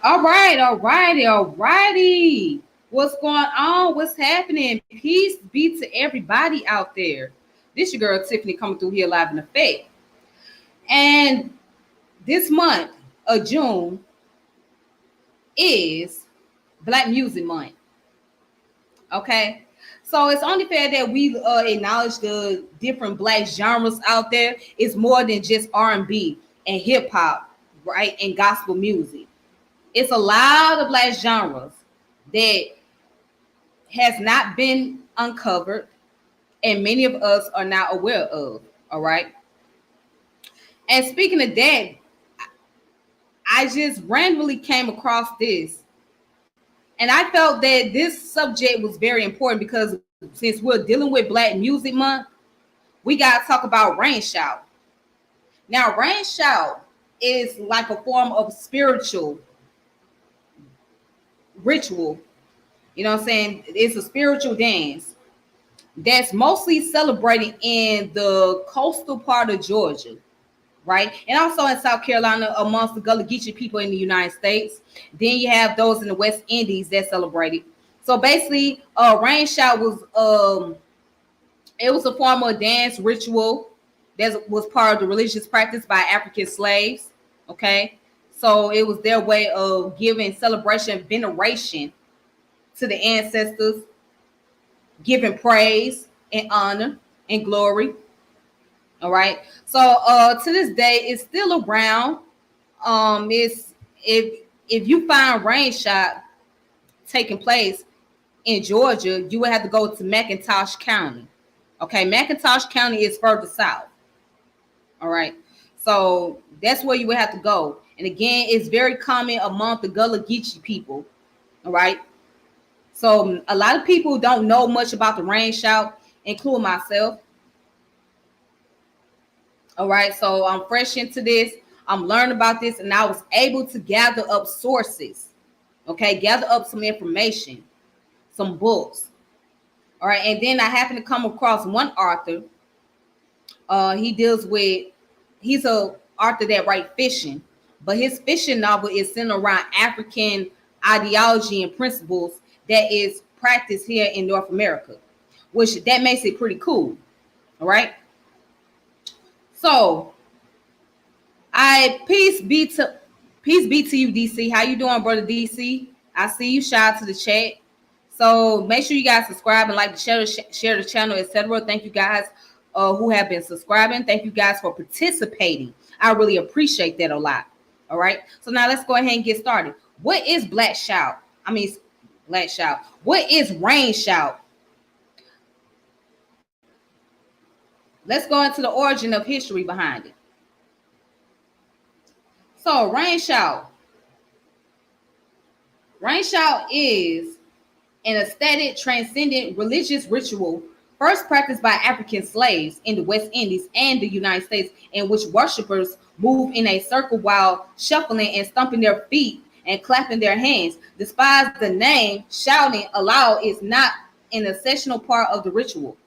All righty. What's going on? What's happening? Peace be to everybody out there. This your girl Tiffany coming through here live in effect. And this month of June is Black Music Month. Okay. So it's only fair that we acknowledge the different black genres out there. It's more than just R&B and hip hop, right? And gospel music. It's a lot of black genres that has not been uncovered and many of us are not aware of. All right. And speaking of that, I just randomly came across this and I felt that this subject was very important because since we're dealing with Black Music Month, we got to talk about rain shout. Now, rain shout is like a form of spiritual ritual. You know what I'm saying? It's a spiritual dance that's mostly celebrated in the coastal part of Georgia, right? And also in South Carolina amongst the Gullah Geechee people in the United States. Then you have those in the West Indies that celebrate it. So basically, rain shout was it was a form of dance ritual that was part of the religious practice by African slaves. Okay, so it was their way of giving celebration, veneration to the ancestors, giving praise and honor and glory. All right. So to this day, it's still around. It's if you find rain shot taking place in Georgia, you would have to go to McIntosh County. Okay, McIntosh County is further south. All right. So that's where you would have to go. And again, it's very common among the Gullah Geechee people. All right. So a lot of people don't know much about the rain shout, including myself. All right, so I'm fresh into this. I'm learning about this, and I was able to gather up sources. Okay, gather up some information, some books. All right, and then I happened to come across one author. He deals with he's a author that writes fiction, but his fiction novel is centered around African ideology and principles that is practiced here in North America, which that makes it pretty cool. All right. So I peace be to you, DC. How you doing, brother DC? I see you. Shout out to the chat. So make sure you guys subscribe and like, share the channel, etc. Thank you guys who have been subscribing. Thank you guys for participating. I really appreciate that a lot. All right. So now let's go ahead and get started. What is black shout? Black shout. What is rain shout? Let's go into the origin of history behind it. So rain shout. Rain shout is an aesthetic, transcendent religious ritual first practiced by African slaves in the West Indies and the United States, in which worshippers move in a circle while shuffling and stomping their feet and clapping their hands. Despite the name, shouting aloud is not an essential part of the ritual.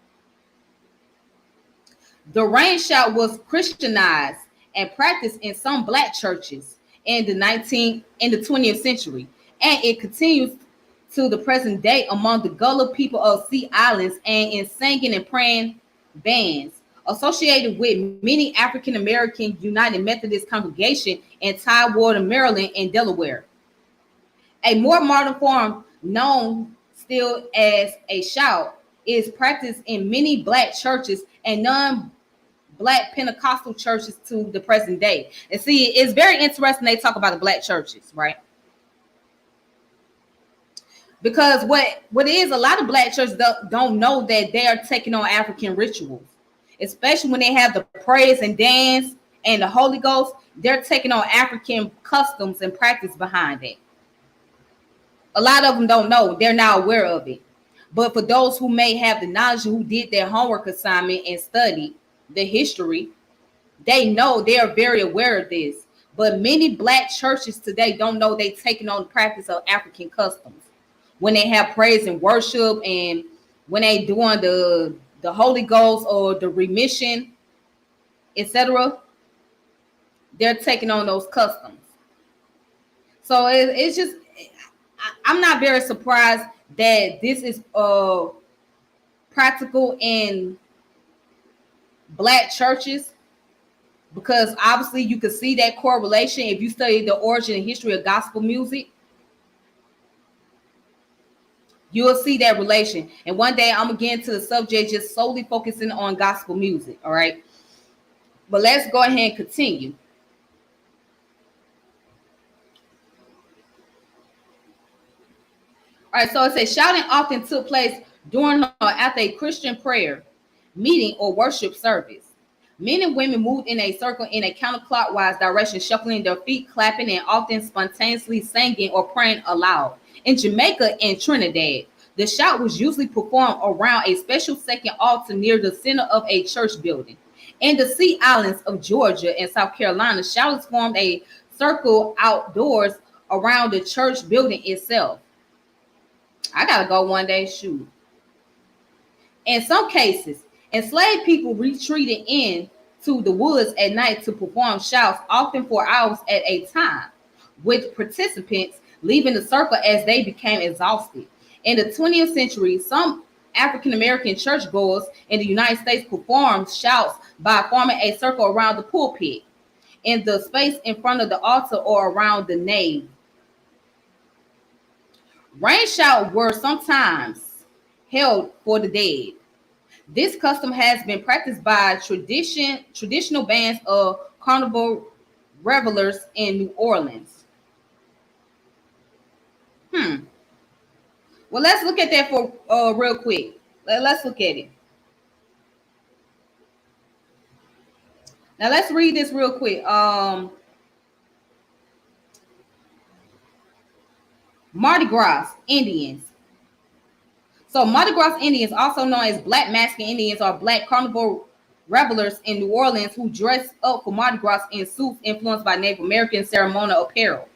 The rain shout was Christianized and practiced in some black churches in the 20th century, and it continues to the present day among the Gullah people of Sea Islands and in singing and praying bands associated with many African American United Methodist congregation in Tidewater, Maryland, and Delaware. A more modern form, known still as a shout, is practiced in many black churches and non-black Pentecostal churches to the present day. And see, it's very interesting they talk about the black churches, right? Because what is a lot of black churches don't know that they are taking on African rituals, especially when they have the praise and dance and the Holy Ghost. They're taking on African customs and practice behind it. A lot of them don't know. They're not aware of it. But for those who may have the knowledge, who did their homework assignment and studied the history, they know they are very aware of this. But many black churches today don't know they're taking on the practice of African customs. When they have praise and worship and when they doing the Holy Ghost or the remission, etc., they're taking on those customs. So it's just I'm not very surprised that this is practical in black churches, because obviously you can see that correlation if you study the origin and history of gospel music. You'll see that relation. And one day I'm gonna get into the subject just solely focusing on gospel music. All right. But let's go ahead and continue. All right, so it says shouting often took place during or after a Christian prayer, meeting, or worship service. Men and women moved in a circle in a counterclockwise direction, shuffling their feet, clapping, and often spontaneously singing or praying aloud. In Jamaica and Trinidad, the shout was usually performed around a special second altar near the center of a church building. In the Sea Islands of Georgia and South Carolina, shouters formed a circle outdoors around the church building itself. I gotta go one day, shoot. In some cases, enslaved people retreated into the woods at night to perform shouts, often for hours at a time, with participants leaving the circle as they became exhausted. In the 20th century, some African American churchgoers in the United States performed shouts by forming a circle around the pulpit, in the space in front of the altar, or around the nave. Rain shouts were sometimes held for the dead. This custom has been practiced by traditional bands of carnival revelers in New Orleans. Well, let's look at that for real quick. Let's look at it. Now let's read this real quick. Mardi Gras Indians. So Mardi Gras Indians, also known as Black Masking Indians, are Black carnival revelers in New Orleans who dress up for Mardi Gras in suits influenced by Native American ceremonial apparel.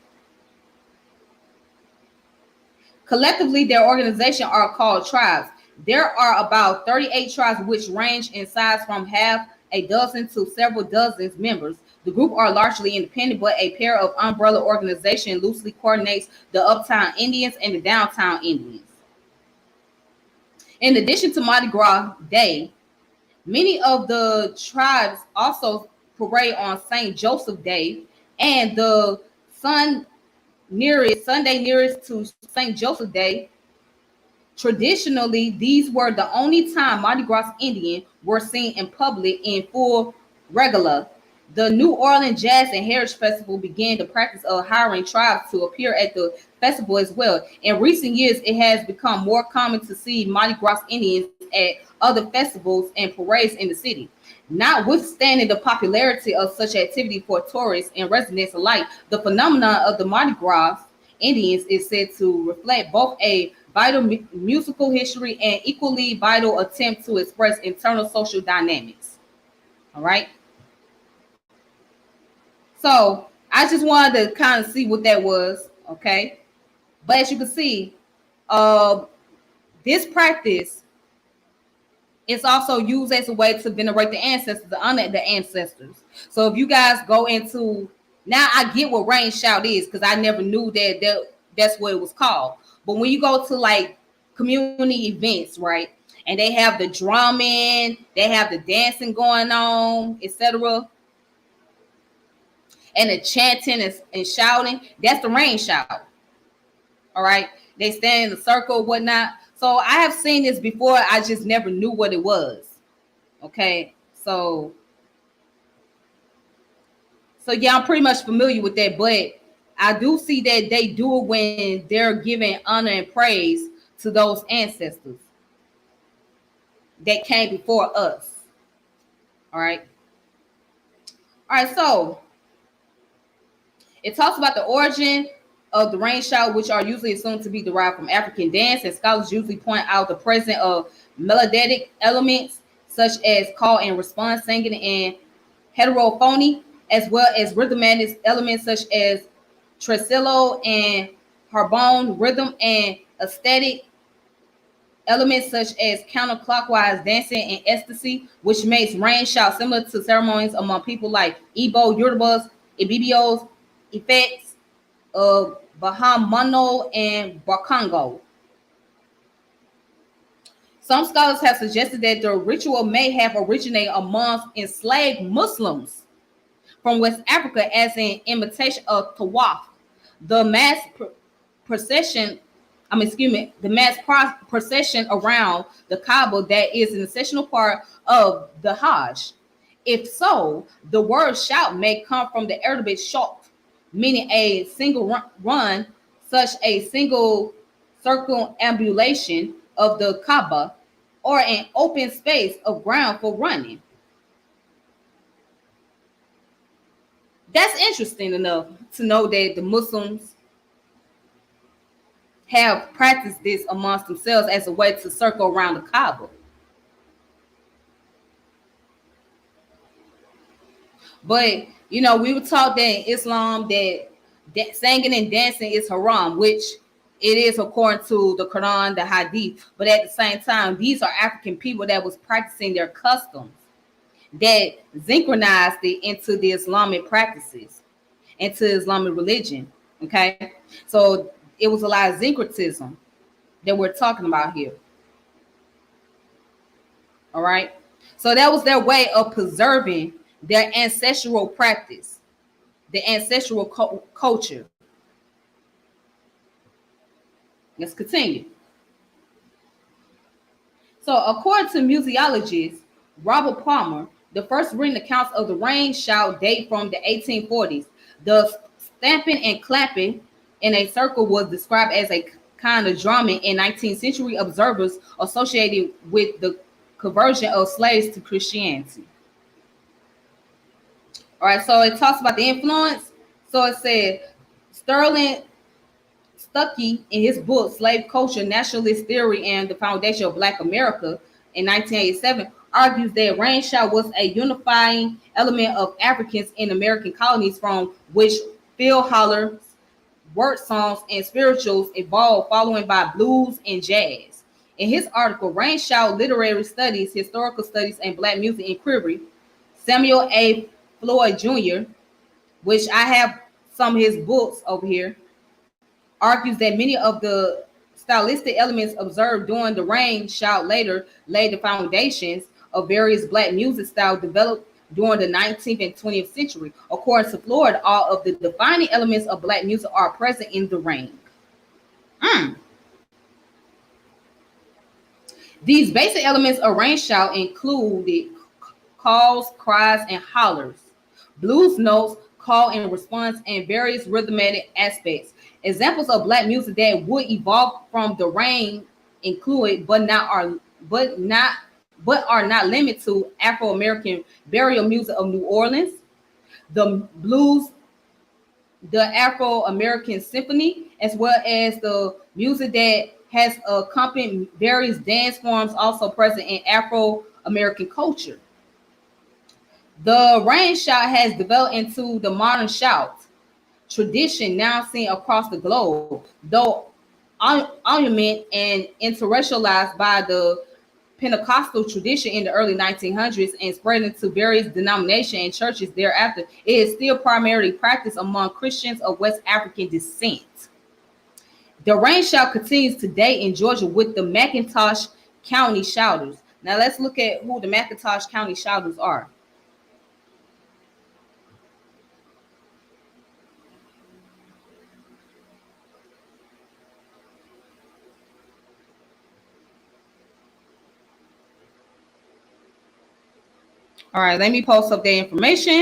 Collectively, their organization are called tribes. There are about 38 tribes, which range in size from half a dozen to several dozens members. The group are largely independent, but a pair of umbrella organization loosely coordinates the Uptown Indians and the Downtown Indians. In addition to Mardi Gras Day, many of the tribes also parade on St. Joseph Day and the Sunday nearest to St. Joseph Day. Traditionally, these were the only time Mardi Gras Indians were seen in public in full regalia. The New Orleans Jazz and Heritage Festival began the practice of hiring tribes to appear at the festival as well. In recent years, it has become more common to see Mardi Gras Indians at other festivals and parades in the city. Notwithstanding the popularity of such activity for tourists and residents alike, the phenomenon of the Mardi Gras Indians is said to reflect both a vital musical history and equally vital attempt to express internal social dynamics. All right. So I just wanted to kind of see what that was, okay? But as you can see, this practice is also used as a way to venerate the ancestors, to honor the ancestors. So if you guys go into, now I get what rain shout is, because I never knew that's what it was called. But when you go to like community events, right, and they have the drumming, they have the dancing going on, etc., and the chanting and shouting, that's the rain shout. All right. They stand in a circle, whatnot. So I have seen this before. I just never knew what it was. Okay. So yeah, I'm pretty much familiar with that, but I do see that they do it when they're giving honor and praise to those ancestors that came before us. All right. All right. So it talks about the origin of the rain shout, which are usually assumed to be derived from African dance, and scholars usually point out the presence of melodic elements such as call and response singing and heterophony, as well as rhythmic elements such as tresillo and harmonic rhythm, and aesthetic elements such as counterclockwise dancing and ecstasy, which makes rain shout similar to ceremonies among people like Igbo, Yorubas, Ibibios, effects. of Bahamano and Bakongo. Some scholars have suggested that the ritual may have originated amongst enslaved Muslims from West Africa as an imitation of tawaf, the mass procession. The procession around the Kaaba that is an essential part of the Hajj. If so, the word shout may come from the Arabic shot, meaning a single run, such a single circumambulation of the Kaaba, or an open space of ground for running. That's interesting enough to know that the Muslims have practiced this amongst themselves as a way to circle around the Kaaba. But we were taught that in Islam that singing and dancing is haram, which it is according to the Quran, the Hadith. But at the same time, these are African people that was practicing their customs that synchronized it into the Islamic practices, into Islamic religion. Okay, so it was a lot of syncretism that we're talking about here. All right, so that was their way of preserving their ancestral practice, the ancestral culture. Let's continue. So, according to museologist Robert Palmer, the first written accounts of the rain shout date from the 1840s. The stamping and clapping in a circle was described as a kind of drumming in 19th century observers associated with the conversion of slaves to Christianity. All right, so it talks about the influence. So it said Sterling Stuckey in his book Slave Culture, Nationalist Theory, and the Foundation of Black America in 1987 argues that rain shout was a unifying element of Africans in American colonies from which field hollers, word songs, and spirituals evolved, following by blues and jazz. In his article, Rain Shout Literary Studies, Historical Studies, and Black Music Inquiry, Samuel A. Floyd Jr., which I have some of his books over here, argues that many of the stylistic elements observed during the rain shout later laid the foundations of various Black music styles developed during the 19th and 20th century. According to Floyd, all of the defining elements of Black music are present in the rain. These basic elements of rain shout include the calls, cries, and hollers, blues notes, call and response, and various rhythmic aspects. Examples of Black music that would evolve from the rain include, but are not limited to, Afro-American burial music of New Orleans, the blues, the Afro-American symphony, as well as the music that has accompanied various dance forms also present in Afro-American culture. The rain shout has developed into the modern shout tradition now seen across the globe, though augmented and interracialized by the Pentecostal tradition in the early 1900s and spread into various denominations and churches thereafter. It is still primarily practiced among Christians of West African descent. The rain shout continues today in Georgia with the McIntosh County Shouters. Now let's look at who the McIntosh County Shouters are. All right, let me post up the information.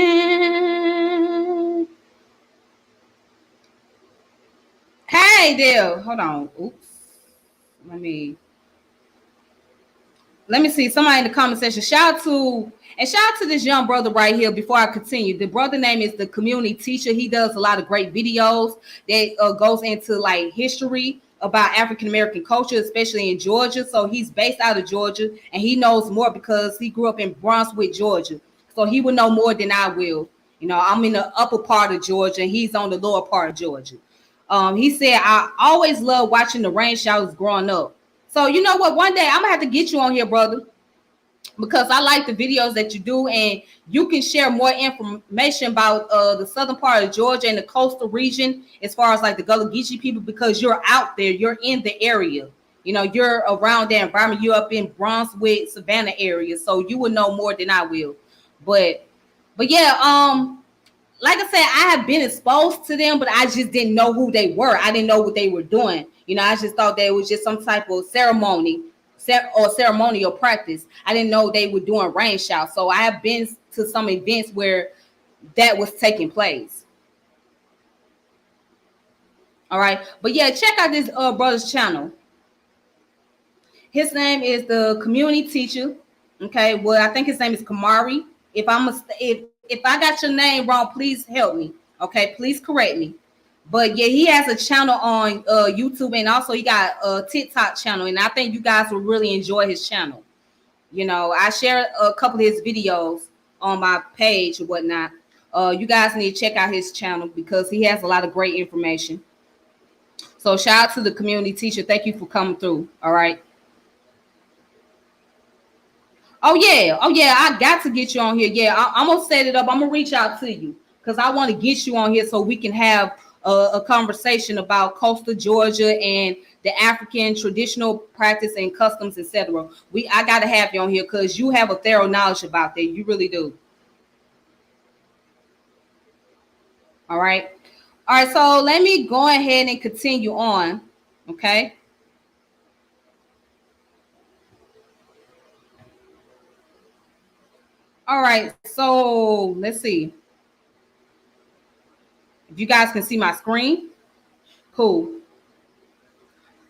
Hey there, hold on. Oops. Let me see somebody in the comment section. Shout out to this young brother right here before I continue. The brother name is the community teacher. He does a lot of great videos that goes into like history about African American culture, especially in Georgia. So he's based out of Georgia and he knows more because he grew up in Brunswick, Georgia. So he would know more than I will. I'm in the upper part of Georgia and he's on the lower part of Georgia. He said, I always love watching the rain showers growing up. So you know what? One day I'm gonna have to get you on here, brother. because I like the videos that you do, and you can share more information about the southern part of Georgia and the coastal region, as far as like the Gullah Geechee people, because you're out there, you're in the area. You know, you're around that environment. You're up in Brunswick, Savannah area, so you will know more than I will. But yeah, like I said, I have been exposed to them, but I just didn't know who they were. I didn't know what they were doing. You know, I just thought that it was just some type of ceremony or ceremonial practice. I didn't know they were doing rain shouts. So I have been to some events where that was taking place. All right. But yeah, check out this brother's channel. His name is the community teacher. Okay. Well, I think his name is Kamari. If I got your name wrong, please help me. Okay, please correct me. But yeah, he has a channel on YouTube, and also he got a TikTok channel, and I think you guys will really enjoy his channel. You know, I share a couple of his videos on my page or whatnot. You guys need to check out his channel because he has a lot of great information. So shout out to the community teacher. Thank you for coming through. All right. Oh yeah, I got to get you on here. Yeah, I'm gonna set it up. I'm gonna reach out to you because I want to get you on here so we can have a conversation about coastal Georgia and the African traditional practice and customs, etc. I gotta have you on here because you have a thorough knowledge about that. You really do. All right. All right. So let me go ahead and continue on. Okay. All right. So let's see. If you guys can see my screen, cool.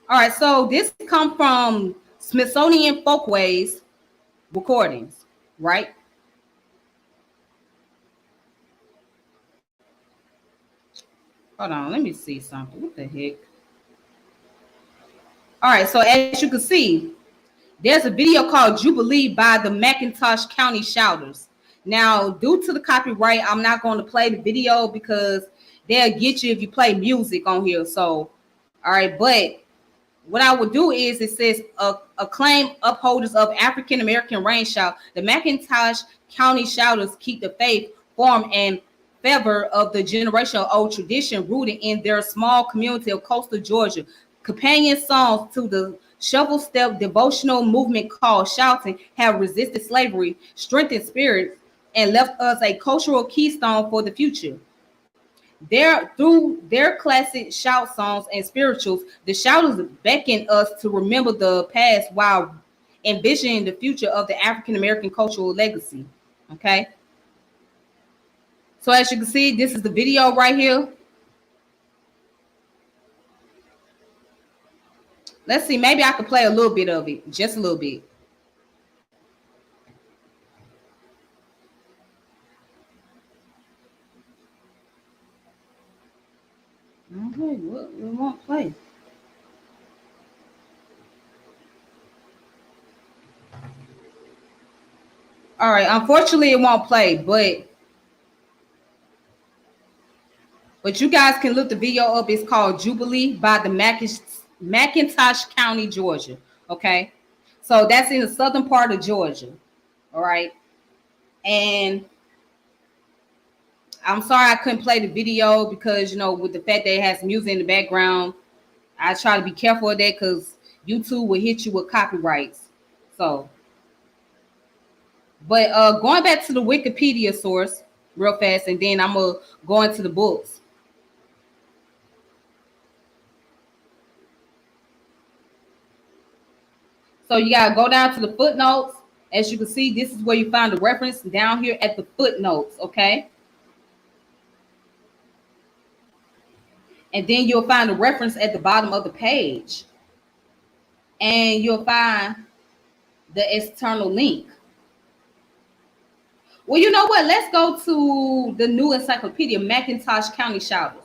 All right, so this come from Smithsonian Folkways recordings, right? Hold on, let me see something. What the heck? All right, so as you can see, there's a video called Jubilee by the McIntosh County Shouters. Now, due to the copyright, I'm not going to play the video because they'll get you if you play music on here. So, all right, but what I would do is it says acclaimed upholders of African American rain shout. The McIntosh County Shouters keep the faith, form, and fervor of the generational old tradition rooted in their small community of coastal Georgia. Companion songs to the shovel step devotional movement called Shouting have resisted slavery, strengthened spirits, and left us a cultural keystone for the future. Through their classic shout songs and spirituals, the shouters beckon us to remember the past while envisioning the future of the African American cultural legacy. Okay. So as you can see, this is the video right here. Let's see, maybe I could play a little bit of it, just a little bit. Okay, what we won't play. All right, unfortunately it won't play, but you guys can look the video up. It's called Jubilee by the McIntosh County, Georgia. Okay, so that's in the southern part of Georgia. All right, and I'm sorry I couldn't play the video because, you know, with the fact that it has music in the background, I try to be careful of that because YouTube will hit you with copyrights. So, but going back to the Wikipedia source real fast, and then I'm gonna go into the books. So you gotta go down to the footnotes. As you can see, this is where you find the reference down here at the footnotes. Okay. And then you'll find a reference at the bottom of the page. And you'll find the external link. Well, you know what? Let's go to the new encyclopedia, McIntosh County Shouters.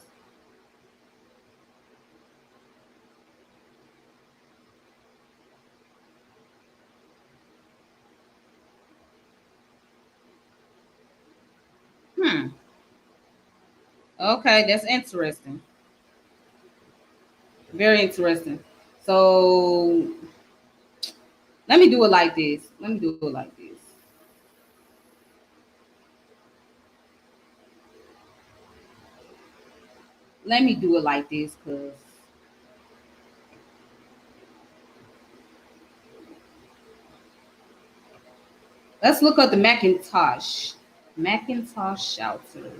Okay, that's interesting. Very interesting. So let me do it like this. Let me do it like this. let me do it like this, because let's look up the Macintosh shelter.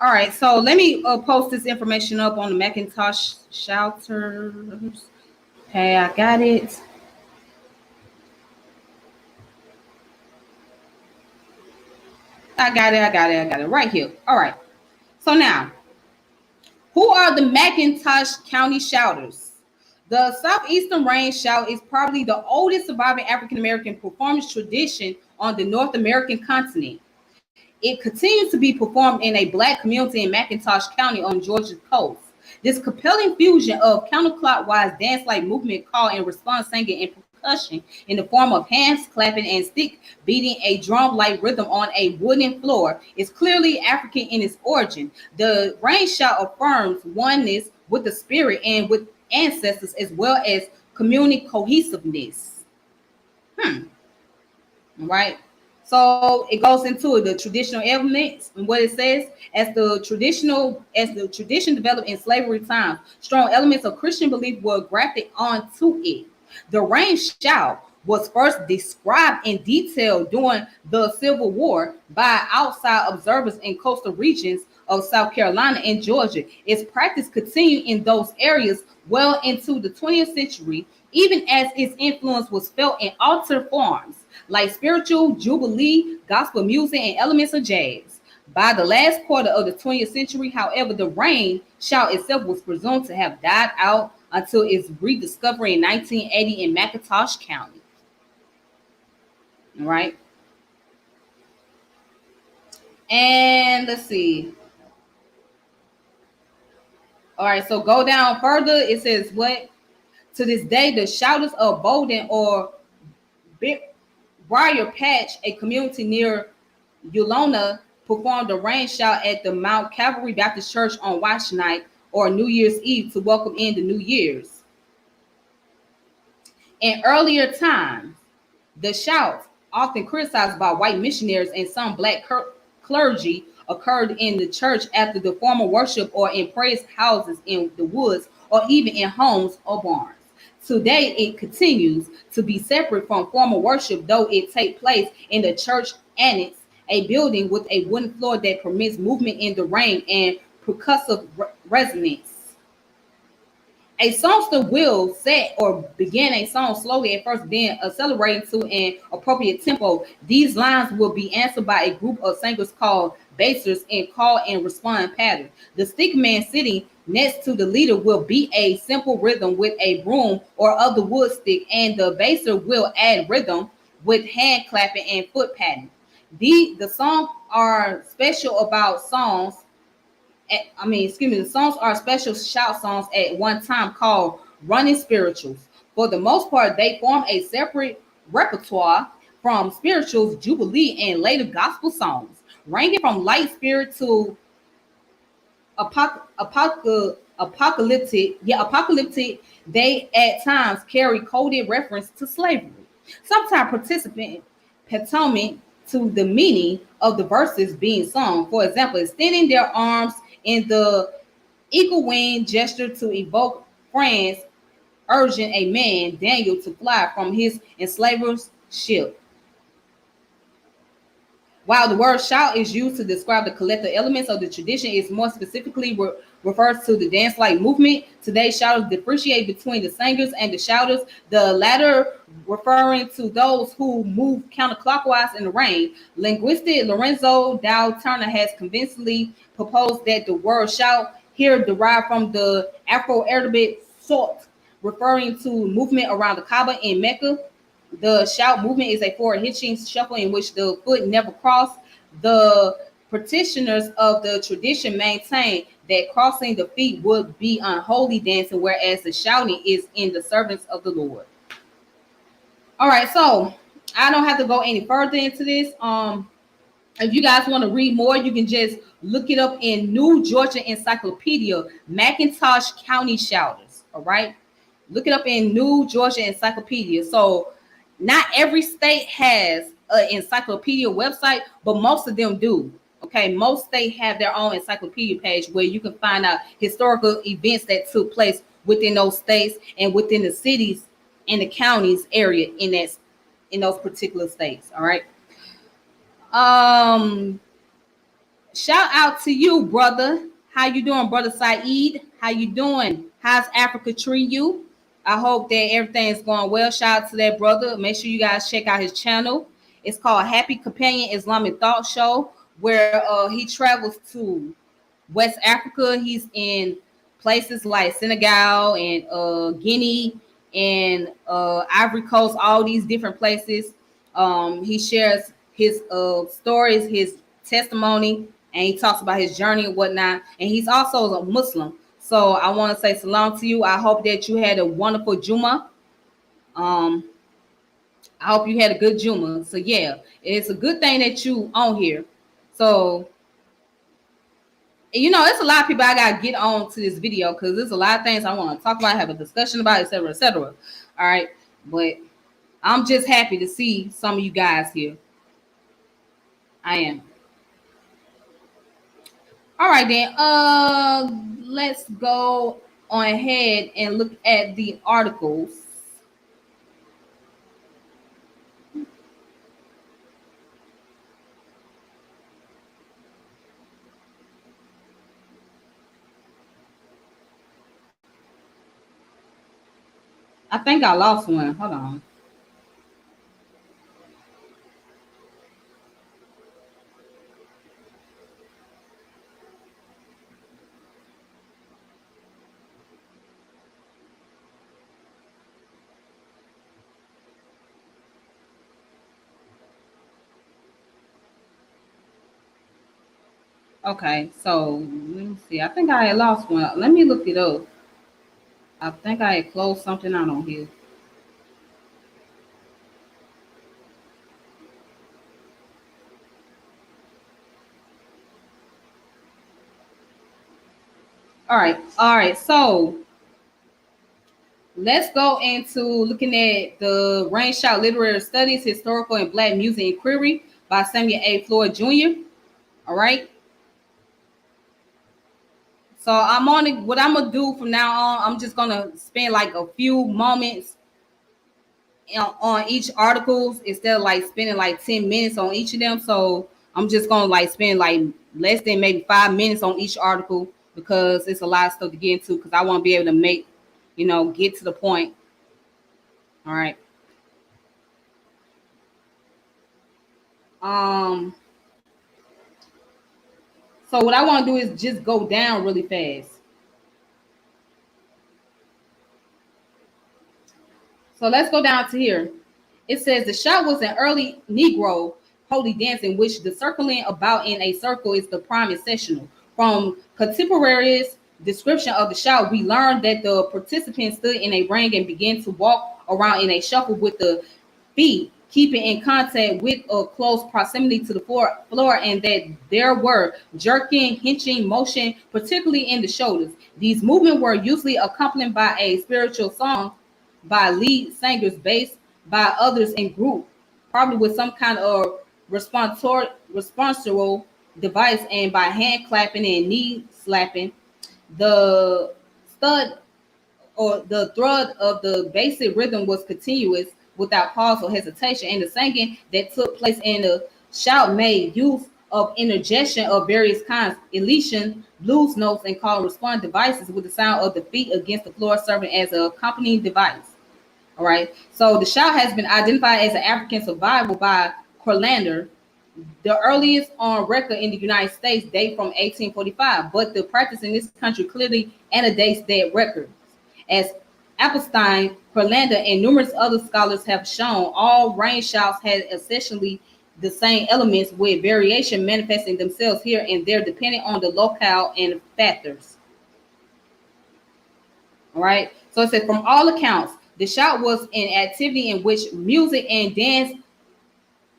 All right, so let me post this information up on the Macintosh shelters. Okay, I got it. I got it right here. All right. So now, who are the Macintosh County Shouters? The Southeastern Range Shout is probably the oldest surviving African American performance tradition on the North American continent. It continues to be performed in a black community in McIntosh County on Georgia's coast. This compelling fusion of counterclockwise dance-like movement, call and response singing, and percussion in the form of hands clapping and stick beating a drum-like rhythm on a wooden floor is clearly African in its origin. The rain shout affirms oneness with the spirit and with ancestors, as well as community cohesiveness. Hmm. Right. So it goes into the traditional elements and what it says as the tradition developed in slavery times, strong elements of Christian belief were grafted onto it. The rain shout was first described in detail during the Civil War by outside observers in coastal regions of South Carolina and Georgia. Its practice continued in those areas well into the 20th century, even as its influence was felt in altered forms like spiritual, jubilee, gospel music, and elements of jazz. By the last quarter of the 20th century, however, the rain shout itself was presumed to have died out until its rediscovery in 1980 in McIntosh County. All right. And let's see. All right, so go down further. It says what? To this day, the shouters of Bowden or Briar Patch, a community near Ulona, performed a rain shout at the Mount Calvary Baptist Church on Wash Night or New Year's Eve to welcome in the New Year's. In earlier times, the shouts, often criticized by white missionaries and some black clergy, occurred in the church after the formal worship or in praise houses in the woods or even in homes or barns. Today, it continues to be separate from formal worship, though it takes place in the church annex, a building with a wooden floor that permits movement in the rain and percussive resonance. A songster will set or begin a song slowly at first, then accelerating to an appropriate tempo. These lines will be answered by a group of singers called basers in call and respond pattern. The stick man sitting next to the leader will beat a simple rhythm with a broom or other wood stick, and the baser will add rhythm with hand clapping and foot patting. The songs are special about songs the songs are special shout songs at one time called running spirituals. For the most part, they form a separate repertoire from spirituals, jubilee, and later gospel songs, ranging from light spirit to apocalyptic. They at times carry coded reference to slavery. Sometimes participant patonement to the meaning of the verses being sung. For example, extending their arms in the eagle wing gesture to evoke friends urging a man, Daniel, to fly from his enslaver's ship. While the word shout is used to describe the collective elements of the tradition, it more specifically refers to the dance-like movement. Today, shouters differentiate between the singers and the shouters, the latter referring to those who move counterclockwise in the rain. Linguist Lorenzo Dow Turner has convincingly proposed that the word shout here derived from the Afro-Arabic salt, referring to movement around the Kaaba in Mecca. The shout movement is a forward hitching shuffle in which the foot never crossed. The practitioners of the tradition maintain that crossing the feet would be unholy dancing, whereas the shouting is in the servants of the Lord. All right, so I don't have to go any further into this. If you guys want to read more, you can just look it up in New Georgia Encyclopedia, McIntosh County Shouters. All right, look it up in New Georgia Encyclopedia. So not every state has an encyclopedia website, but most of them do. Okay, most states have their own encyclopedia page where you can find out historical events that took place within those states and within the cities and the counties area in those particular states. All right. Um, Shout out to you, brother. How you doing, brother Saeed? How you doing? How's Africa treating you? I hope that everything's going well. Shout out to that brother. Make sure you guys check out his channel. It's called Happy Companion Islamic Thought Show, where he travels to West Africa. He's in places like Senegal and Guinea and Ivory Coast, all these different places. He shares his stories, his testimony, and he talks about his journey and whatnot. And he's also a Muslim. So I want to say salam to you. I hope that you had a wonderful Juma. I hope you had a good Juma. So yeah, it's a good thing that you on here. So you know, it's a lot of people I gotta get on to this video because there's a lot of things I want to talk about, have a discussion about, etc., etc. All right, but I'm just happy to see some of you guys here. I am. All right then. Let's go on ahead and look at the articles. I think I lost one. Hold on. Okay, so let me see. I think I had lost one. Let me look it up. I think I had closed something out on here. All right. So let's go into looking at the Rain Shout Literary Studies, Historical and Black Music Inquiry by Samuel A. Floyd Jr. All right. So I'm on it. What I'm gonna do from now on, I'm just gonna spend like a few moments on each articles instead of like spending like 10 minutes on each of them. So I'm just gonna like spend like less than maybe 5 minutes on each article because it's a lot of stuff to get into because I want to be able to make, get to the point. All right. So what I want to do is just go down really fast. So let's go down to here. It says the shout was an early Negro holy dance in which the circling about in a circle is the prime essential. From contemporaries' description of the shout, we learned that the participants stood in a ring and began to walk around in a shuffle with the feet, keeping in contact with a close proximity to the floor, and that there were jerking, hinching motion, particularly in the shoulders. These movements were usually accompanied by a spiritual song by lead singers, bass by others in group, probably with some kind of responsible device, and by hand clapping and knee slapping. The stud or the thread of the basic rhythm was continuous without pause or hesitation, and the singing that took place in the shout made use of interjection of various kinds, elation, blues notes, and call and respond devices with the sound of the feet against the floor serving as an accompanying device. All right. So the shout has been identified as an African survival by Corlander. The earliest on record in the United States date from 1845, but the practice in this country clearly antedates that record. As Appelstein, Corlander, and numerous other scholars have shown, all rain shouts had essentially the same elements with variation manifesting themselves here and there depending on the locale and factors. All right. So it said, from all accounts, the shout was an activity in which music and dance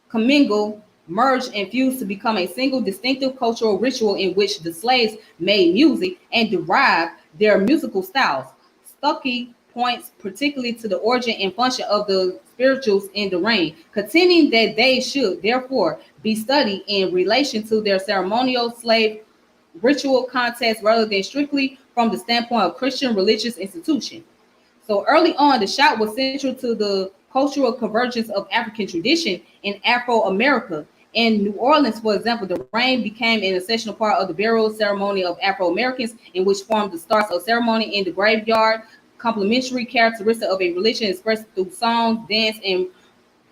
commingle, merged, and fused to become a single distinctive cultural ritual in which the slaves made music and derived their musical styles. Stuckey points particularly to the origin and function of the spirituals in the rain, contending that they should therefore be studied in relation to their ceremonial slave ritual context rather than strictly from the standpoint of Christian religious institution. So early on, the shout was central to the cultural convergence of African tradition in Afro-America. In New Orleans, for example, the rain became an essential part of the burial ceremony of Afro-Americans, in which formed the starts of ceremony in the graveyard, complementary characteristic of a religion expressed through song, dance, and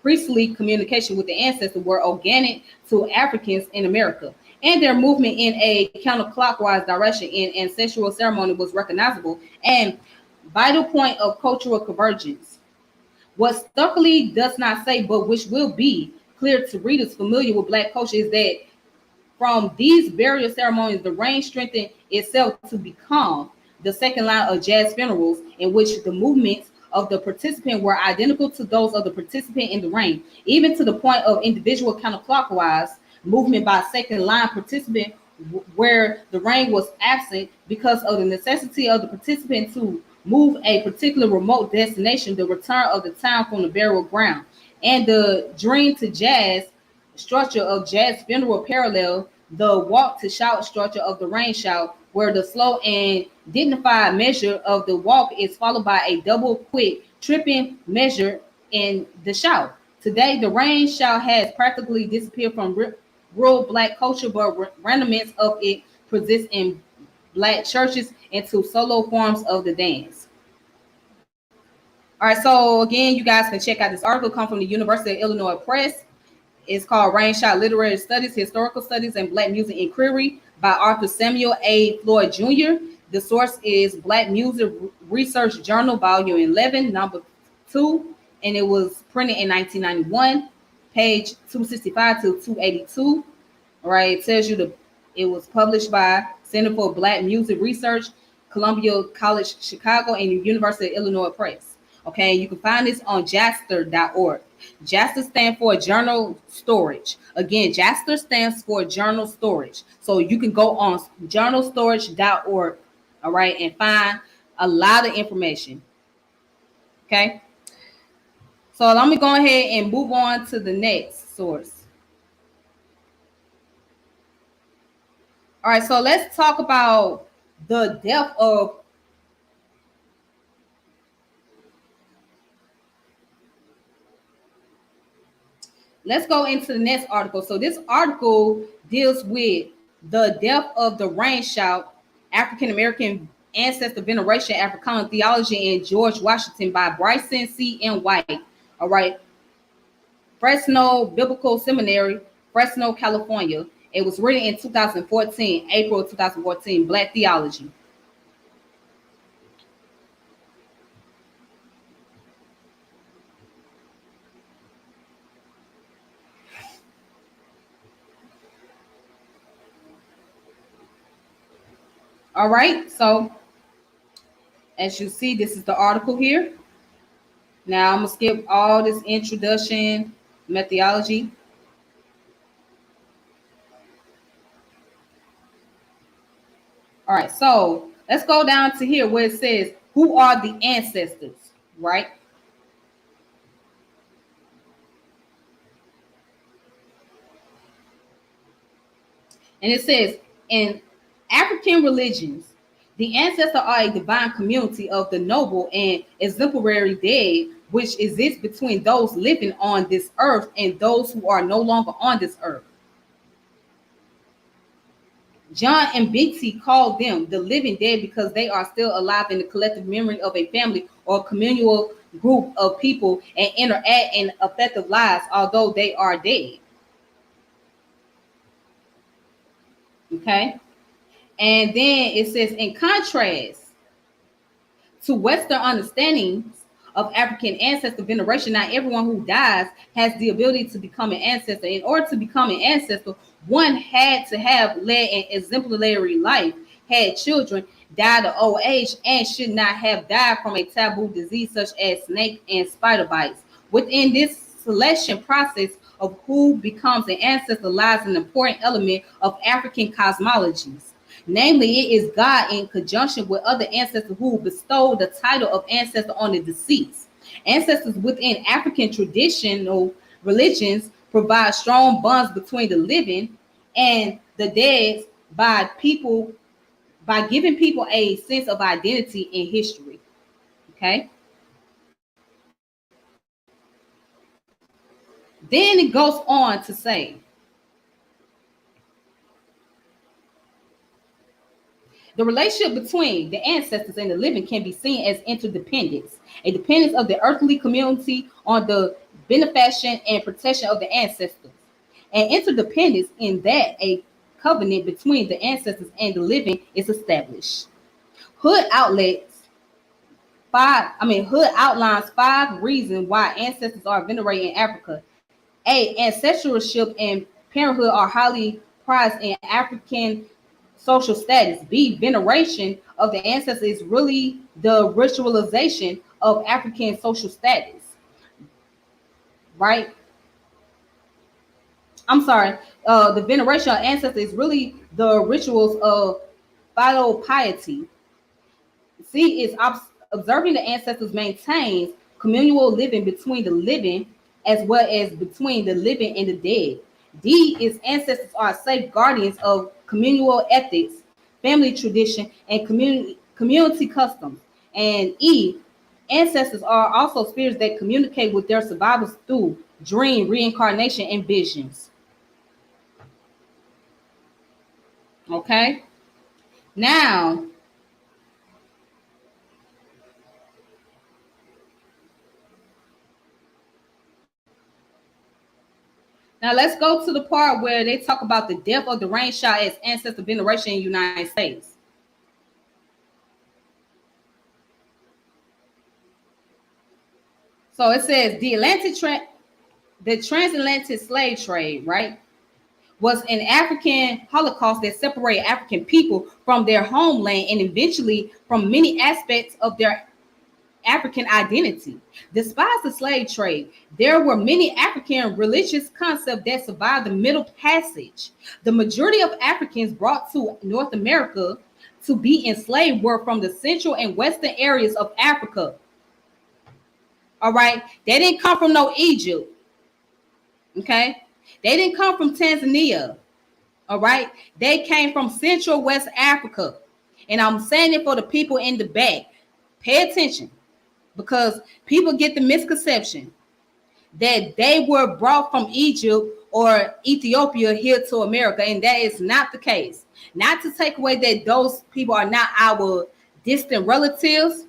priestly communication with the ancestors were organic to Africans in America, and their movement in a counterclockwise direction in ancestral ceremony was recognizable and vital point of cultural convergence. What Stuckley does not say, but which will be clear to readers familiar with Black culture, is that from these burial ceremonies, the rain strengthened itself to become the second line of jazz funerals, in which the movements of the participant were identical to those of the participant in the rain, even to the point of individual counterclockwise movement by second line participant, where the rain was absent because of the necessity of the participant to move a particular remote destination, the return of the town from the burial ground, and the dream to jazz structure of jazz funeral parallel the walk to shout structure of the rain shout, where the slow and dignified measure of the walk is followed by a double quick tripping measure in the shout. Today, the rain shout has practically disappeared from rural Black culture, but remnants of it persist in Black churches into solo forms of the dance. All right, so again, you guys can check out this article. Come from the University of Illinois Press. It's called Rain Shout Literary Studies, Historical Studies, and Black Music Inquiry by Arthur Samuel A. Floyd Jr. The source is Black Music Research Journal, Volume 11, Number 2, and it was printed in 1991, page 265 to 282. All right, it tells you it was published by Center for Black Music Research, Columbia College Chicago, and the University of Illinois Press. Okay, you can find this on jastor.org. Jastor stands for journal storage. Again, Jastor stands for journal storage. So you can go on journalstorage.org, all right, and find a lot of information. Okay. So let me go ahead and move on to the next source. All right, so let's talk about the depth of let's go into the next article. So this article deals with the depth of the rain shout, African American ancestor veneration, Africana theology, and George Washington by Bryson C. M. White. All right. Fresno Biblical Seminary, Fresno, California. It was written in 2014, April 2014, Black Theology. All right, so as you see, this is the article here. Now I'm gonna skip all this introduction, methodology. All right, so let's go down to here where it says, who are the ancestors, right? And it says, in African religions, the ancestors are a divine community of the noble and exemplary dead, which exists between those living on this earth and those who are no longer on this earth. John and Beatty called them the living dead because they are still alive in the collective memory of a family or communal group of people and interact in affective lives, although they are dead. Okay. And then it says, in contrast to Western understandings of African ancestor veneration. Not everyone who dies has the ability to become an ancestor. In order to become an ancestor, one had to have led an exemplary life, had children, died of old age, and should not have died from a taboo disease such as snake and spider bites. Within this selection process of who becomes an ancestor lies an important element of African cosmologies. Namely, it is God in conjunction with other ancestors who bestow the title of ancestor on the deceased. Ancestors within African traditional religions provide strong bonds between the living and the dead by giving people a sense of identity in history. Okay. Then it goes on to say, the relationship between the ancestors and the living can be seen as interdependence, a dependence of the earthly community on the benefaction and protection of the ancestors, and interdependence in that a covenant between the ancestors and the living is established. Hood outlines 5 reasons why ancestors are venerated in Africa. A, ancestorship and parenthood are highly prized in African social status. B, veneration of the ancestors is really the ritualization of African social status. Right? I'm sorry. The veneration of ancestors is really the rituals of filial piety. C is observing the ancestors maintains communal living between the living as well as between the living and the dead. D is ancestors are safe guardians of communal ethics, family tradition, and community customs. And E, ancestors are also spirits that communicate with their survivors through dream, reincarnation, and visions. Okay. Now, let's go to the part where they talk about the death of the rain shot as ancestor veneration in the United States. So it says the transatlantic slave trade, right, was an African holocaust that separated African people from their homeland and eventually from many aspects of their African identity. Despite the slave trade, there were many African religious concepts that survived the Middle Passage. The majority of Africans brought to North America to be enslaved were from the central and western areas of Africa. All right, they didn't come from no Egypt. Okay, they didn't come from Tanzania. All right, they came from Central West Africa. And I'm saying it for the people in the back. Pay attention, because people get the misconception that they were brought from Egypt or Ethiopia here to America, and that is not the case. Not to take away that those people are not our distant relatives,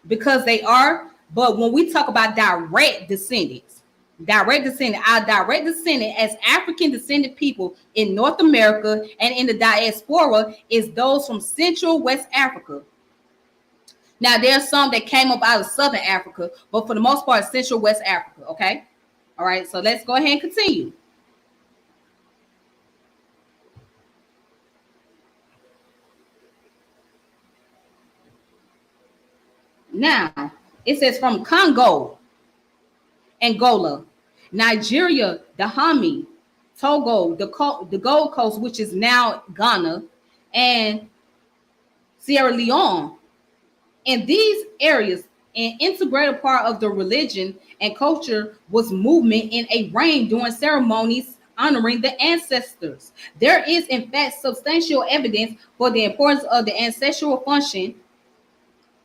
because they are. But when we talk about direct descendants, our direct descendant as African descended people in North America and in the diaspora is those from Central West Africa. Now, there's some that came up out of Southern Africa, but for the most part, Central West Africa. Okay. All right. So let's go ahead and continue. Now, it says from Congo, Angola, Nigeria, Dahomey, Togo, the Gold Coast, which is now Ghana, and Sierra Leone. In these areas, an integrated part of the religion and culture was movement in a rain during ceremonies honoring the ancestors. There is, in fact, substantial evidence for the importance of the ancestral function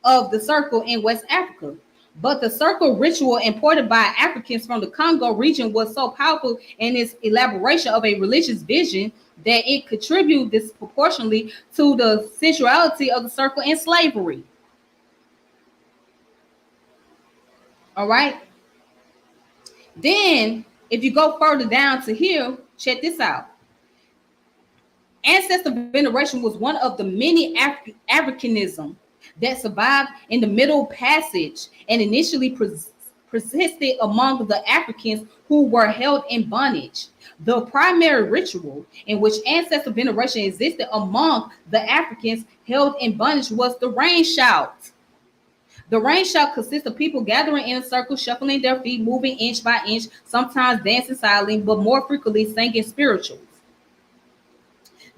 of the circle in West Africa. But the circle ritual imported by Africans from the Congo region was so powerful in its elaboration of a religious vision that it contributed disproportionately to the sensuality of the circle in slavery. All right. Then, if you go further down to here, check this out. Ancestor veneration was one of the many Africanism that survived in the Middle Passage and initially persisted among the Africans who were held in bondage. The primary ritual in which ancestor veneration existed among the Africans held in bondage was the rain shout. The rain shout consists of people gathering in a circle, shuffling their feet, moving inch by inch, sometimes dancing silently, but more frequently singing spirituals.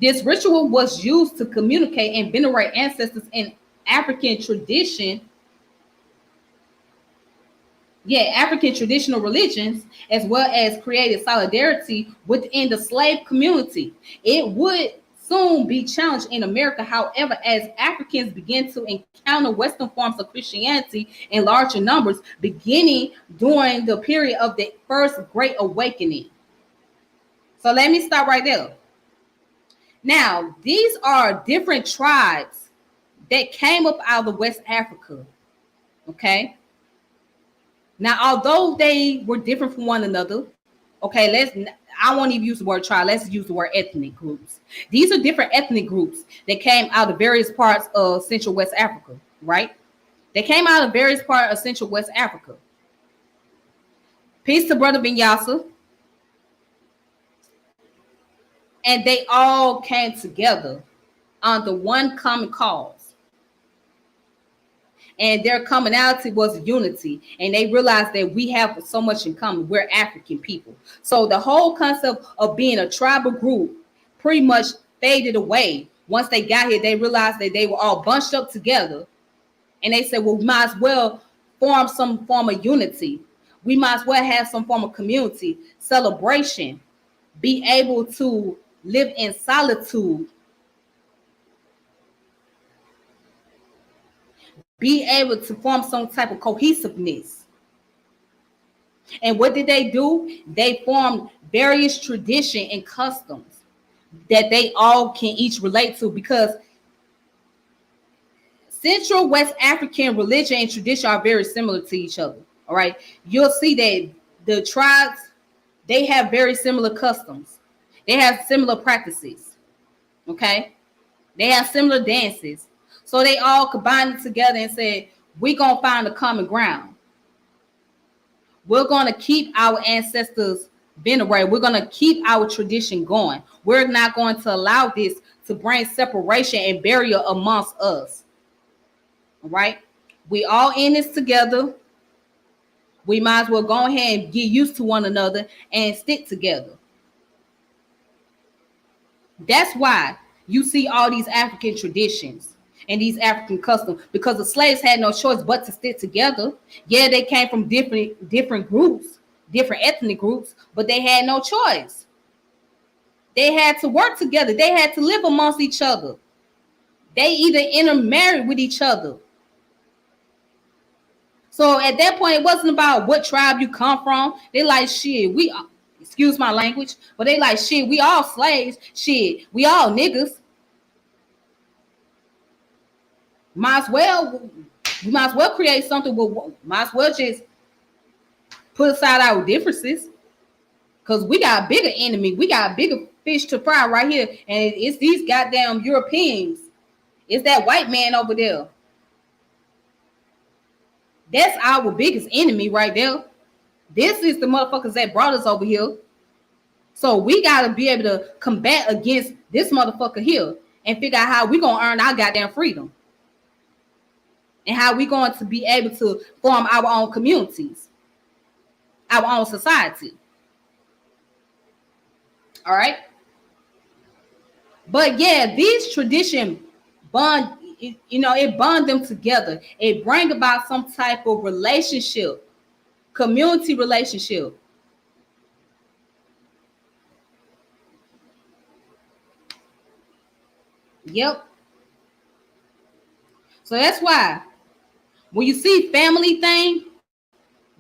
This ritual was used to communicate and venerate ancestors in African tradition. African traditional religions, as well as created solidarity within the slave community. It would soon be challenged in America, however, as Africans began to encounter Western forms of Christianity in larger numbers, beginning during the period of the First Great Awakening. So let me stop right there. Now, these are different tribes that came up out of West Africa, okay? Now, although they were different from one another, okay, I won't even use the word tribe. Let's use the word ethnic groups. These are different ethnic groups that came out of various parts of Central West Africa, right? They came out of various parts of Central West Africa. Peace to Brother Vinyasa. And they all came together under one common cause. And their commonality was unity. And they realized that we have so much in common. We're African people. So the whole concept of being a tribal group pretty much faded away. Once they got here, they realized that they were all bunched up together. And they said, well, we might as well form some form of unity. We might as well have some form of community, celebration, be able to live in solitude, be able to form some type of cohesiveness. And what did they do? They formed various traditions and customs that they all can each relate to, because Central West African religion and tradition are very similar to each other. All right. You'll see that the tribes, they have very similar customs. They have similar practices. Okay. They have similar dances. So they all combined together and said, we're going to find a common ground. We're going to keep our ancestors venerated. We're going to keep our tradition going. We're not going to allow this to bring separation and barrier amongst us. All right. We all in this together. We might as well go ahead and get used to one another and stick together. That's why you see all these African traditions and these African customs, because the slaves had no choice but to stick together. Yeah, they came from different groups, different ethnic groups, but they had no choice. They had to work together. They had to live amongst each other. They either intermarried with each other. So at that point, it wasn't about what tribe you come from. They like, shit, excuse my language, but they like, shit, we all slaves. Shit, we all niggas. We might as well create something. Might as well just put aside our differences, because we got a bigger enemy. We got a bigger fish to fry right here, and it's these goddamn Europeans. It's that white man over there. That's our biggest enemy right there. This is the motherfuckers that brought us over here. So we got to be able to combat against this motherfucker here and figure out how we going to earn our goddamn freedom. And how we going to be able to form our own communities, our own society. All right. But yeah, these traditions bond, it bond them together. It bring about some type of relationship, community relationship. Yep. So that's why when you see family thing,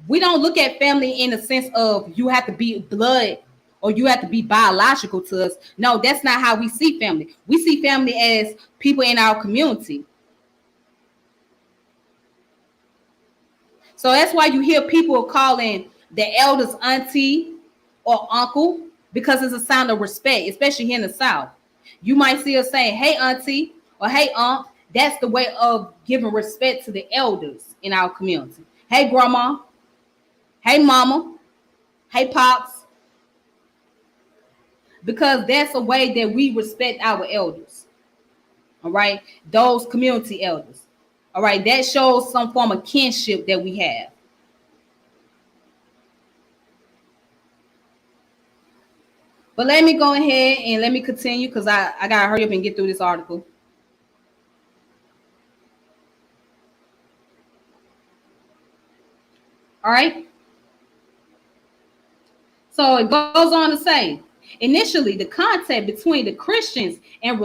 we don't look at family in the sense of you have to be blood or you have to be biological to us. No, that's not how we see family. We see family as people in our community. So that's why you hear people calling the elders auntie or uncle, because it's a sign of respect, especially here in the South. You might see us saying, hey, auntie, or hey, aunt. That's the way of giving respect to the elders in our community. Hey, grandma. Hey, mama. Hey, pops. Because that's a way that we respect our elders. All right. Those community elders. All right. That shows some form of kinship that we have. But let me go ahead and let me continue because I got to hurry up and get through this article. All right. So it goes on to say, initially, the contact between the Christians and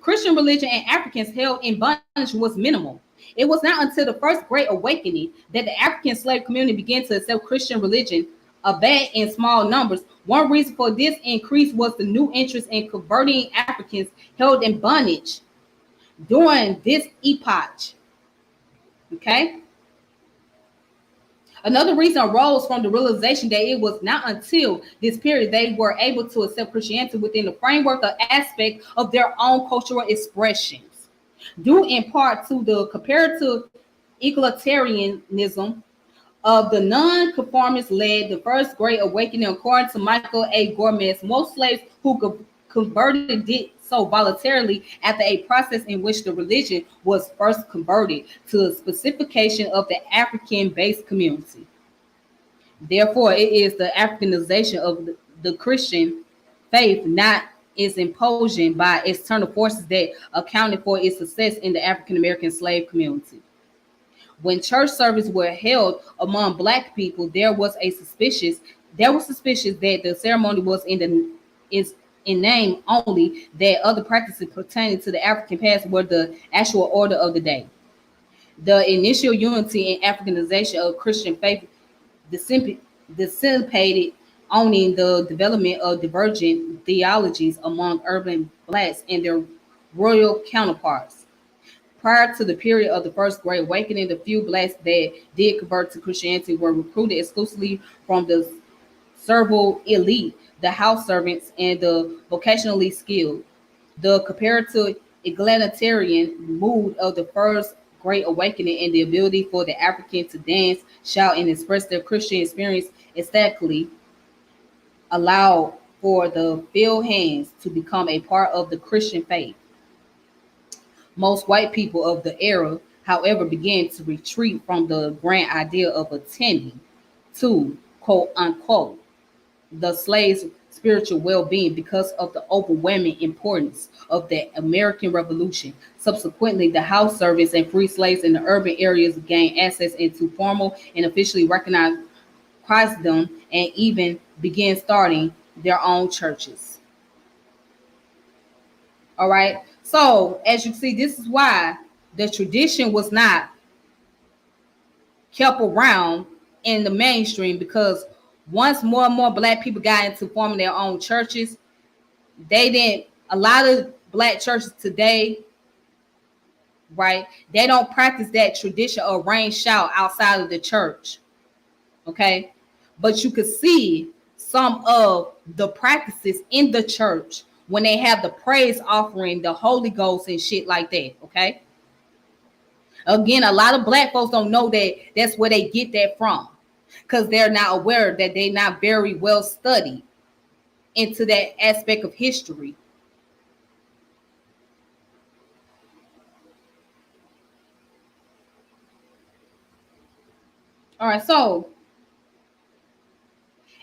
Christian religion and Africans held in bondage was minimal. It was not until the First Great Awakening that the African slave community began to accept Christian religion, albeit in small numbers. One reason for this increase was the new interest in converting Africans held in bondage during this epoch. Okay. Another reason arose from the realization that it was not until this period they were able to accept Christianity within the framework of aspect of their own cultural expressions, due in part to the comparative egalitarianism of the non-conformists led the First Great Awakening. According to Michael A. Gomez, most slaves who converted did so voluntarily after a process in which the religion was first converted to the specification of the African-based community. Therefore, it is the Africanization of the Christian faith, not its imposition by external forces, that accounted for its success in the African-American slave community. When church services were held among Black people, there was suspicious that the ceremony was in name only, that other practices pertaining to the African past were the actual order of the day. The initial unity and Africanization of Christian faith dissipated, owning the development of divergent theologies among urban Blacks and their royal counterparts. Prior to the period of the First Great Awakening, the few Blacks that did convert to Christianity were recruited exclusively from the servile elite, the house servants, and the vocationally skilled. The comparative egalitarian mood of the First Great Awakening and the ability for the African to dance, shout, and express their Christian experience aesthetically allowed for the filled hands to become a part of the Christian faith. Most white people of the era, however, began to retreat from the grand idea of attending to, quote unquote, the slaves' spiritual well-being because of the overwhelming importance of the American Revolution. Subsequently, the house servants and free slaves in the urban areas gained access into formal and officially recognized Christendom and even began starting their own churches. All right. So, as you see, this is why the tradition was not kept around in the mainstream, because once more and more Black people got into forming their own churches, a lot of Black churches today, right, they don't practice that tradition of rain shout outside of the church. Okay. But you could see some of the practices in the church when they have the praise offering, the Holy Ghost and shit like that. Okay. Again, a lot of Black folks don't know that that's where they get that from, because they're not aware that they're not very well studied into that aspect of history. All right, so,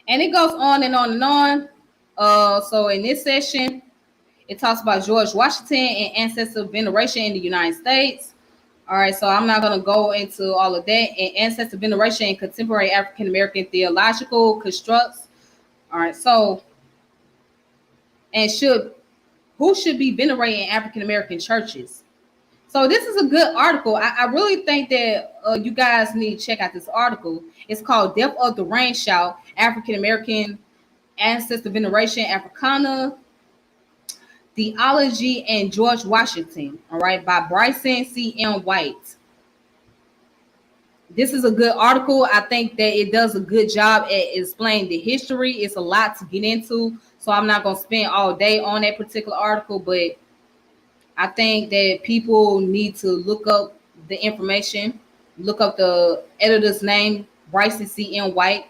and it goes on and on and on. So in this session, it talks about George Washington and ancestor veneration in the United States. All right, so I'm not going to go into all of that. And ancestor veneration in contemporary African American theological constructs. All right, so, and who should be venerating African American churches? So this is a good article. I really think that you guys need to check out this article. It's called "Death of the Rain Shout: African American Ancestor Veneration, Africana Theology, and George Washington." All right, by Bryson C.M. White. This is a good article. I think that it does a good job at explaining the history. It's a lot to get into, so I'm not going to spend all day on that particular article, but I think that people need to look up the information, look up the editor's name, Bryson C.M. White,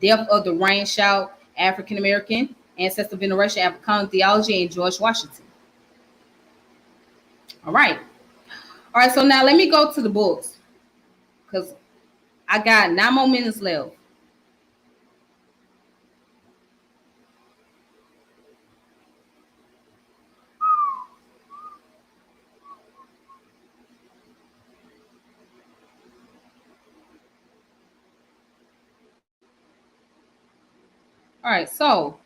Death of the Rain Shout, African American, Ancestor Veneration, African Theology, and George Washington. All right. All right, so now let me go to the books because I got 9 more minutes left. All right, so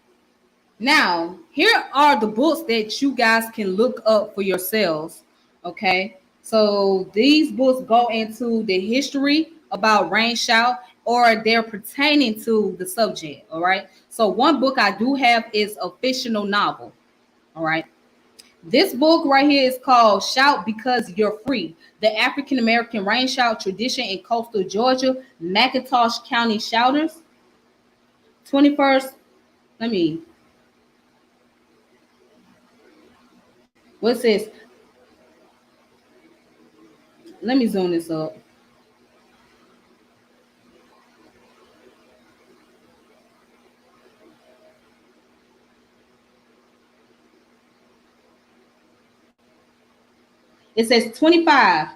now here are the books that you guys can look up for yourselves. Okay, so these books go into the history about rain shout or they're pertaining to the subject. All right, so one book I do have is a fictional novel. All right, this book right here is called Shout Because You're Free, the African American Rain Shout Tradition in Coastal Georgia, McIntosh County Shouters. 21st, let me, what's this? Let me zoom this up. It says 25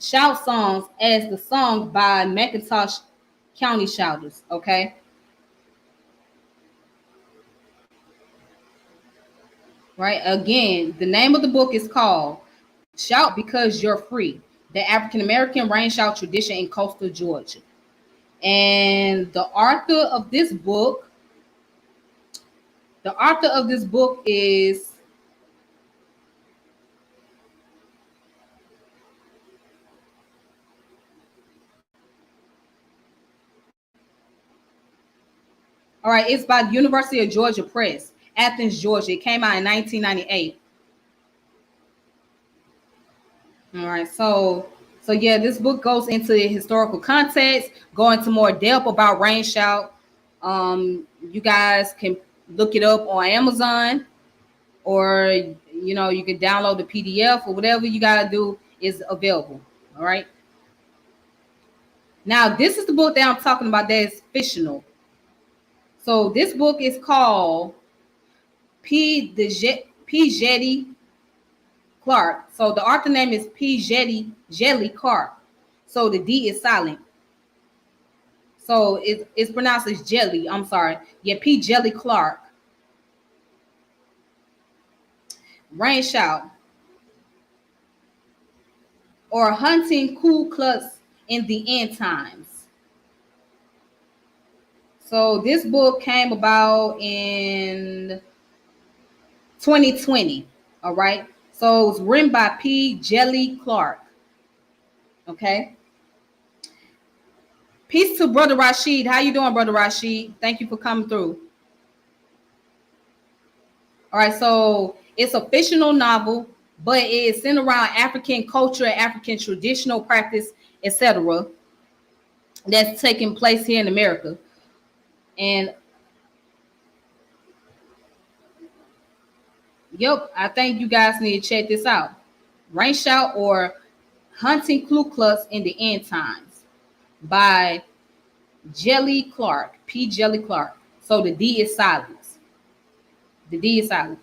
shout songs as the song by McIntosh County Shouters. Okay. Right. Again, the name of the book is called Shout Because You're Free, the African American Rain Shout Tradition in Coastal Georgia. And the author of this book is, all right, it's by the University of Georgia Press, Athens, Georgia. It came out in 1998. All right, so yeah, this book goes into the historical context, go into more depth about rain shout. You guys can look it up on Amazon, or you can download the PDF or whatever you gotta do is available. All right. Now this is the book that I'm talking about that is fictional. So this book is called P. Jetty Clark. So the author name is P. Jelly Clark. So the D is silent. So it's pronounced as Jelly. I'm sorry. Yeah, P. Jelly Clark. Rain Shout or Hunting Ku Klux in the End Times. So this book came about in 2020. All right. So it's written by P. Jelly Clark. Okay. Peace to Brother Rashid. How you doing, Brother Rashid? Thank you for coming through. All right, so it's a fictional novel, but it is centered around African culture, African traditional practice, etc. That's taking place here in America. And yep, I think you guys need to check this out. Rain Shout or Hunting Ku Klux in the End Times by Jelly Clark, P. Jelly Clark. So the D is silence. The D is silent.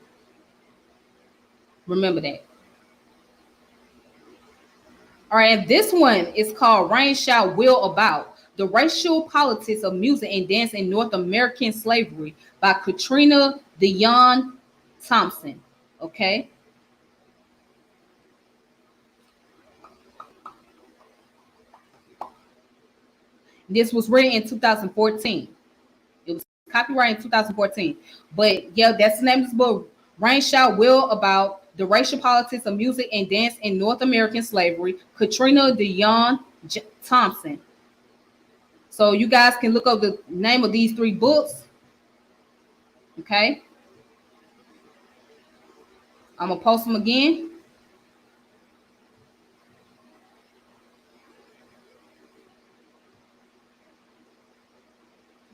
Remember that. All right, and this one is called Rain Shout Will About the Racial Politics of Music and Dance in North American Slavery by Katrina Deon Thompson. Okay. This was written in 2014. It was copyrighted in 2014. But yeah, that's the name of this book. Rain Shout Will About the Racial Politics of Music and Dance in North American Slavery, Katrina Deon Thompson. So you guys can look up the name of these 3 books. Okay. I'm going to post them again.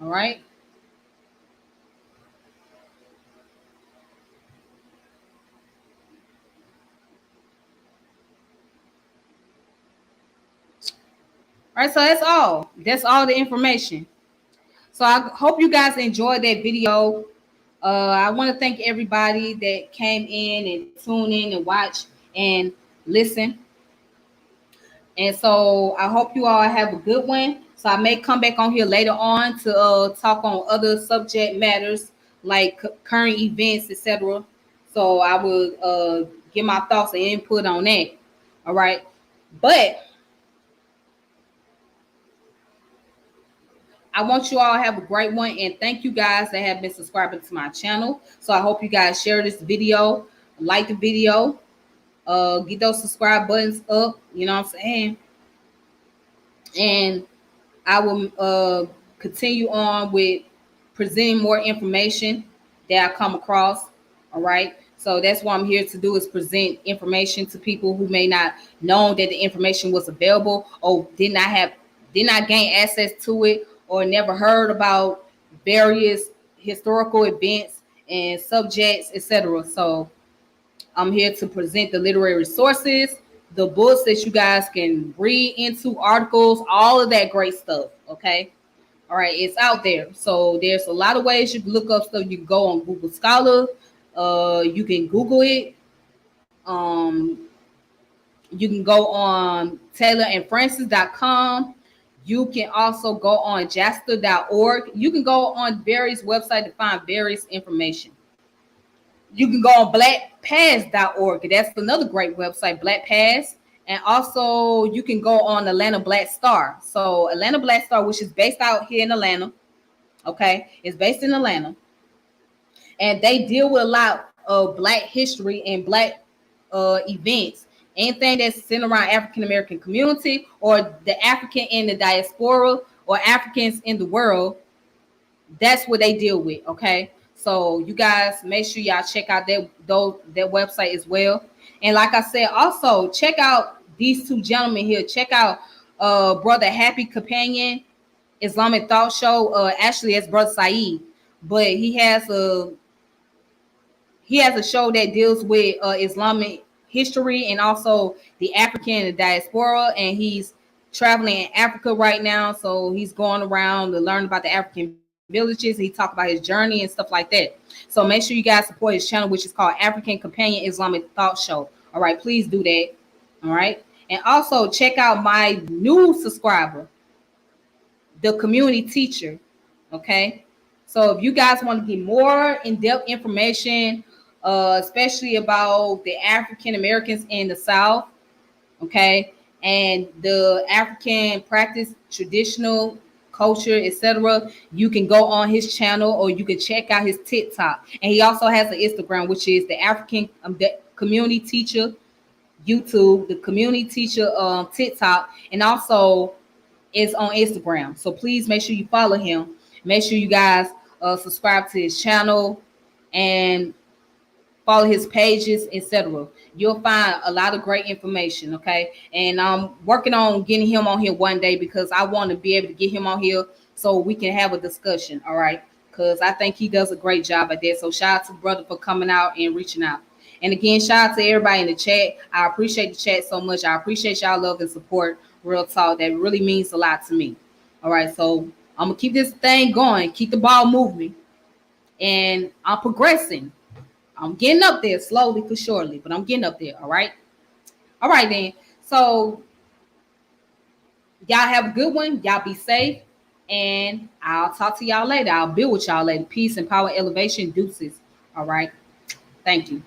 All right. All right, so that's all the information. So I hope you guys enjoyed that video. I want to thank everybody that came in and tuned in and watch and listen. And so I hope you all have a good one. So I may come back on here later on to talk on other subject matters like current events, etc. So I will give my thoughts and input on that. All right. But I want you all to have a great one. And thank you guys that have been subscribing to my channel. So I hope you guys share this video, like the video, get those subscribe buttons up. You know what I'm saying? And I will continue on with presenting more information that I come across. All right. So that's what I'm here to do, is present information to people who may not know that the information was available or did not gain access to it or never heard about various historical events and subjects, etc. So I'm here to present the literary sources, the books that you guys can read into, articles, all of that great stuff. Okay. All right. It's out there. So there's a lot of ways you can look up stuff. You can go on Google Scholar. You can Google it. You can go on TaylorandFrancis.com. You can also go on Jaster.org. You can go on various websites to find various information. You can go on blackpass.org. That's another great website, Black Pass. And also you can go on Atlanta Black Star. So Atlanta Black Star, which is based out here in Atlanta. Okay. It's based in Atlanta. And they deal with a lot of Black history and Black events. Anything that's centered around African American community or the African in the diaspora or Africans in the world, that's what they deal with. Okay. So you guys make sure y'all check out that website as well. And like I said, also check out these two gentlemen here. Check out Brother Happy Companion Islamic Thought Show. Actually, it's Brother Saeed, but he has a show that deals with Islamic history and also the African and the diaspora. And he's traveling in Africa right now, so he's going around to learn about the African villages. He talked about his journey and stuff like that. So make sure you guys support his channel, which is called African Companion Islamic Thought Show. All right, please do that. All right. And also check out my new subscriber, The Community Teacher. Okay. So if you guys want to get more in-depth information, especially about the African Americans in the South, okay, and the African practice, traditional culture, etc., you can go on his channel or you can check out his TikTok. And he also has an Instagram, which is the African the Community Teacher YouTube, the Community Teacher TikTok, and also is on Instagram. So please make sure you follow him. Make sure you guys subscribe to his channel and follow his pages, etc. You'll find a lot of great information. Okay. And I'm working on getting him on here one day because I want to be able to get him on here so we can have a discussion. All right. Because I think he does a great job at that. So shout out to brother for coming out and reaching out. And again, shout out to everybody in the chat. I appreciate the chat so much. I appreciate y'all love and support. Real talk. That really means a lot to me. All right. So I'm going to keep this thing going. Keep the ball moving. And I'm progressing. I'm getting up there slowly but surely, but I'm getting up there. All right. All right, then. So y'all have a good one. Y'all be safe. And I'll talk to y'all later. I'll build with y'all later. Peace and power, elevation, deuces. All right. Thank you.